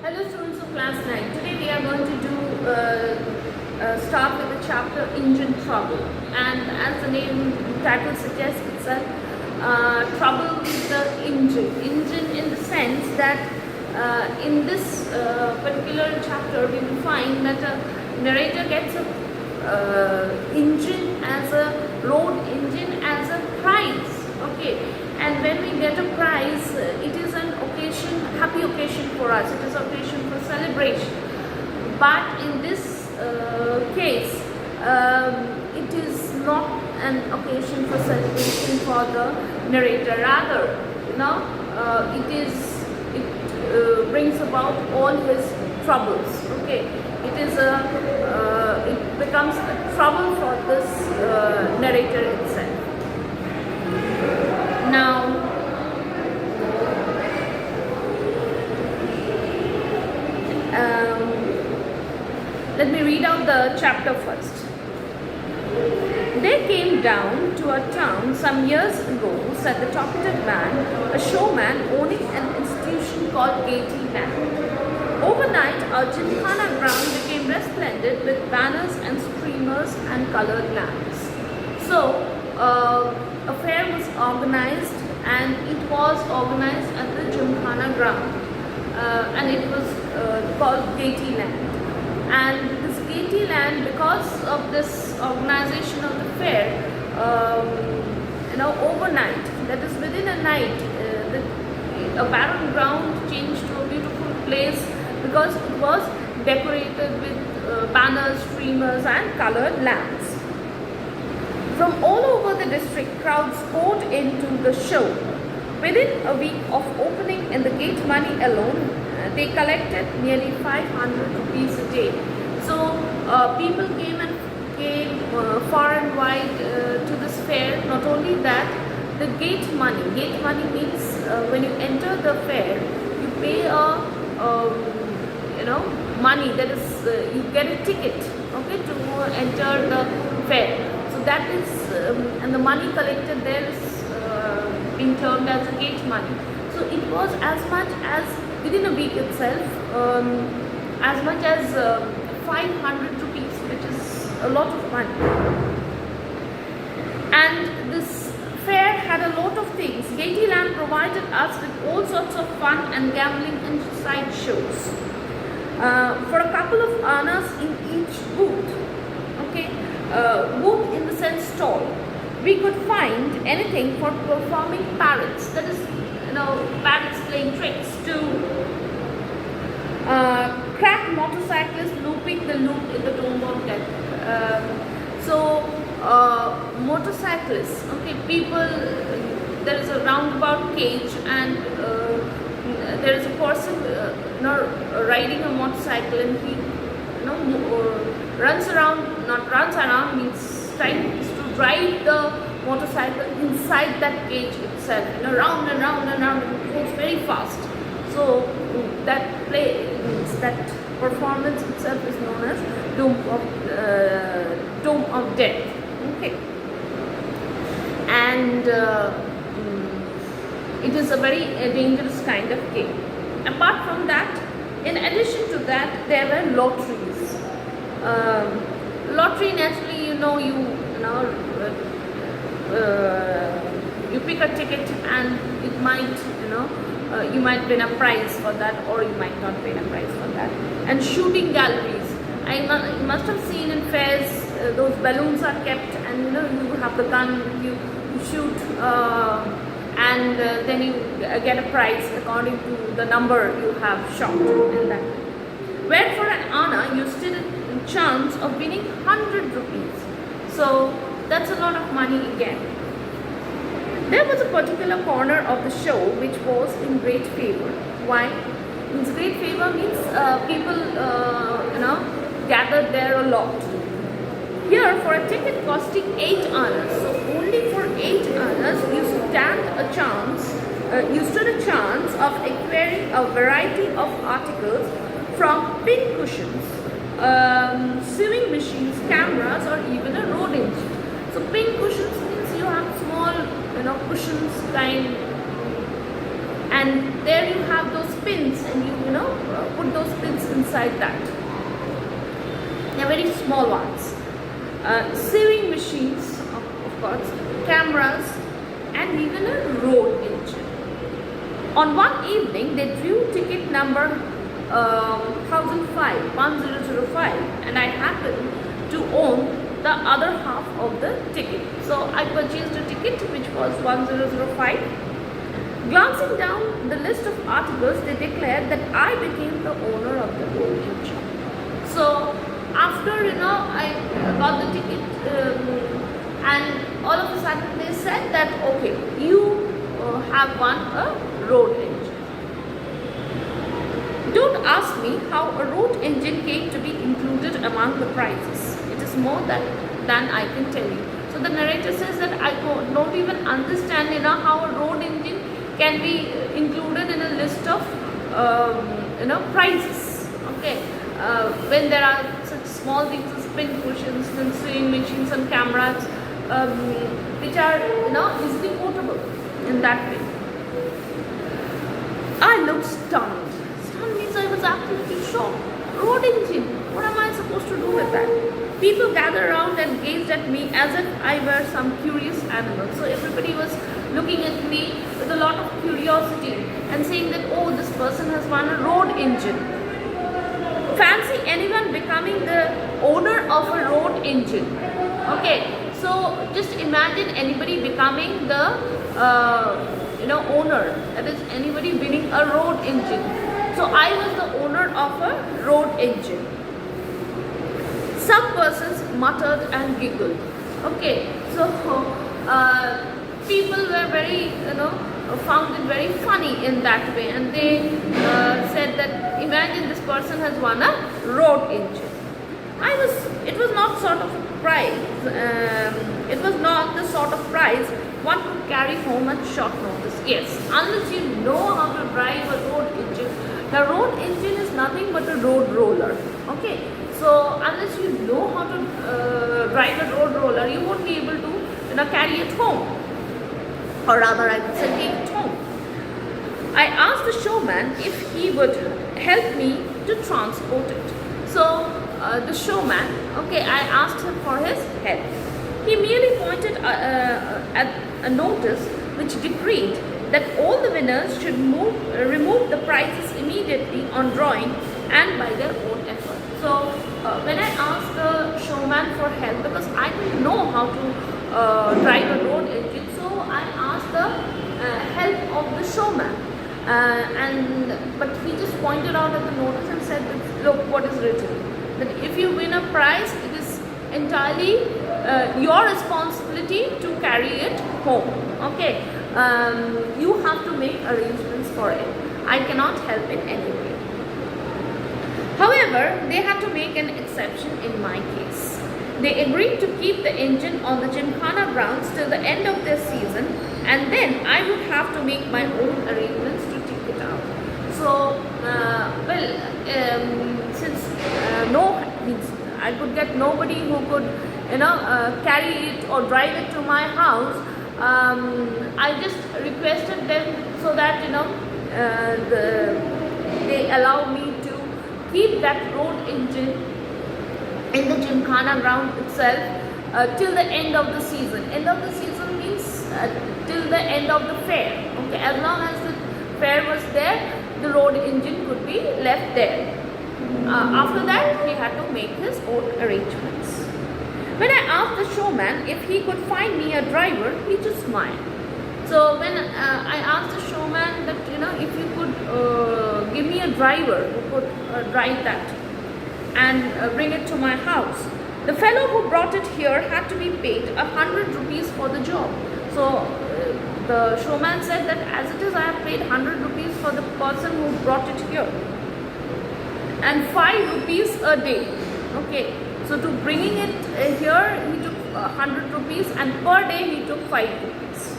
Hello students of class 9. Today we are going to start with the chapter Engine Trouble, and as the name title suggests itself, trouble with the engine. Engine in the sense that in this particular chapter we will find that a narrator gets a engine as a road engine as a prize. Okay, and when we get a prize, it is an occasion, happy occasion for us. It is an occasion for celebration. But in this case, it is not an occasion for celebration for the narrator. Rather, it brings about all his troubles. Okay, it becomes a trouble for this narrator itself. Now, let me read out the chapter first. There came down to a town some years ago, said the talkative man, a showman owning an institution called Gaiety Land. Overnight, our gymkhana ground became resplendent with banners and streamers and colored lamps. So, a fair was organized, and it was organized at the gymkhana ground, and it was called Gaiety Land. And this Gaiety Land, because of this organization of the fair, overnight, that is within a night, a barren ground changed to a beautiful place because it was decorated with banners, streamers and colored lamps. From all over the district, crowds poured into the show. Within a week of opening in the gate money alone, they collected nearly 500 rupees a day. So people came far and wide to this fair. Not only that, the gate money means when you enter the fair, you pay money, that is you get a ticket, okay, to enter the fair. So that is and the money collected there is being termed as a gate money. So it was as much as, within a week itself, as much as 500 rupees, which is a lot of money. And this fair had a lot of things. Gaiety Land provided us with all sorts of fun and gambling and side shows. For a couple of annas in each booth, okay, booth in the sense stall, we could find anything for performing parrots, that is, parrots playing tricks, to crack motorcyclists looping the loop in the tomb of death. Motorcyclists, okay, people, there is a roundabout cage, and there is a person riding a motorcycle, and he runs around, not runs around, means trying to drive the motorcycle inside that cage itself, round and round and round, and it goes very fast. So that that performance itself is known as Tomb of Death. Okay, and it is a very dangerous kind of game. Apart from that, in addition to that, there were lotteries. Lottery, naturally, you pick a ticket, and it might, you might win a prize for that, or you might not win a prize for that. And shooting galleries. You must have seen in fairs, those balloons are kept, and you have the gun, you shoot, and then you get a prize according to the number you have shot in that. Where for an anna, you stood a chance of winning 100 rupees. So that's a lot of money again. There was a particular corner of the show which was in great favor. Why? Means great favor means people gathered there a lot. Here, for a ticket costing 8 annas, so only for 8 annas, you stood a chance of acquiring a variety of articles from pin cushions, sewing machines, cameras, or even a road engine. So pin cushions means you have small, cushions kind, and there you have those pins, and you put those inside that. They're very small ones. Sewing machines, of course, cameras, and even a road engine. On one evening, they drew ticket number 1005, and I happened to own the other half of the ticket. So I purchased a ticket which was 1005. Glancing down the list of articles, they declared that I became the owner of the road engine. So after I got the ticket, and all of a sudden they said that okay, you have won a road engine. Don't ask me how a road engine came to be included among the prizes. It is more than I can tell you. So the narrator says that I don't even understand how a road engine can be included in a list of prizes. Okay, when there are such small things as pin cushions and sewing machines and cameras, which are easily portable in that way. I looked stunned. Stunned means I was absolutely shocked. Road engine, what am I supposed to do with that? People gathered around and gazed at me as if I were some curious animal. So everybody was looking at me with a lot of curiosity and saying that, oh, this person has won a road engine. Fancy anyone becoming the owner of a road engine. Okay, so just imagine anybody becoming the owner, that is anybody winning a road engine. So I was the owner of a road engine. Some persons muttered and giggled. Okay, so people were very found it very funny in that way, and they said that imagine this person has won a road engine. It was not sort of a prize. It was not the sort of prize one could carry home at short notice. Yes, unless you know how to drive a road engine. The road engine is nothing but a road roller. Okay, so unless you know how to drive a road roller, you won't be able to carry it home, or rather I would say take it home. I asked the showman if he would help me to transport it. So the showman, okay, I asked him for his help. He merely pointed at a notice which decreed that all the winners should remove the prizes immediately on drawing and by their own effort. So when I asked the showman for help, because I didn't know how to drive a road engine, so I asked the help of the showman. But he just pointed out at the notice and said that, look what is written, that if you win a prize, it is entirely your responsibility to carry it home. Okay, you have to make arrangements for it. I cannot help in any way. However, they had to make an exception in my case. They agreed to keep the engine on the Gymkhana grounds till the end of their season, and then I would have to make my own arrangements to take it out. So, since I could get nobody who could carry it or drive it to my house, I just requested them so that they allow me to keep that road engine in the Gymkhana ground itself till the end of the season. End of the season means till the end of the fair. Okay, as long as the fair was there, the road engine could be left there. After that, he had to make his own arrangements. When I asked the showman if he could find me a driver, he just smiled. So when I asked the showman that if you could give me a driver who could drive that and bring it to my house, the fellow who brought it here had to be paid 100 rupees for the job. So the showman said that as it is, I have paid 100 rupees for the person who brought it here, and 5 rupees a day. Okay, so to bringing it here, he took 100 rupees, and per day he took 5 rupees.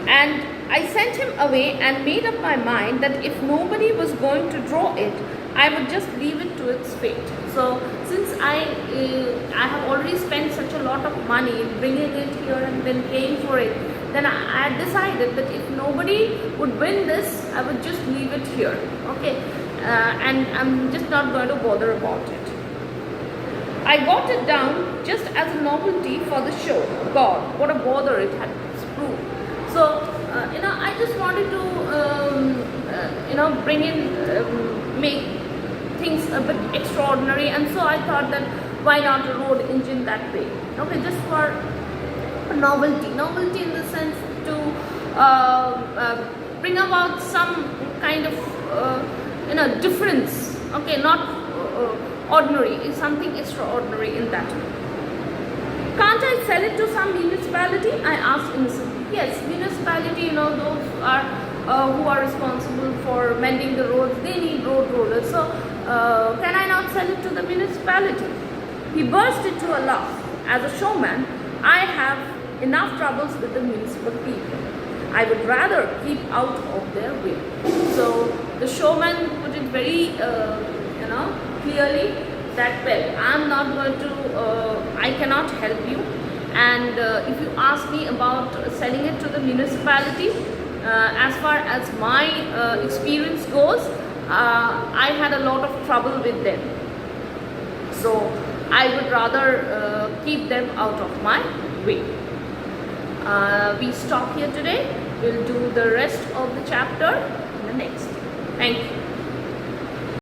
And I sent him away and made up my mind that if nobody was going to draw it, I would just leave it to its fate. So since I have already spent such a lot of money bringing it here and then paying for it, then I had decided that if nobody would win this, I would just leave it here, okay, and I'm just not going to bother about it. I got it down just as a novelty for the show. God, what a bother it had proved. So, I just wanted to, bring in, make things a bit extraordinary, and so I thought that why not a road engine that way? Okay, just for a novelty in the sense to bring about some kind of difference. Okay, not ordinary, is something extraordinary in that. Can't I sell it to some municipality? I asked innocently. Yes, municipality, those are who are responsible for mending the roads, they need road rollers. So, can I not sell it to the municipality? He burst into a laugh. As a showman, I have enough troubles with the municipal people. I would rather keep out of their way. So, the showman put it very, clearly that, well, I'm not going to, I cannot help you, and if you ask me about selling it to the municipality, as far as my experience goes, I had a lot of trouble with them, so I would rather keep them out of my way. We stop here today. We'll do the rest of the chapter in the next. Thank you.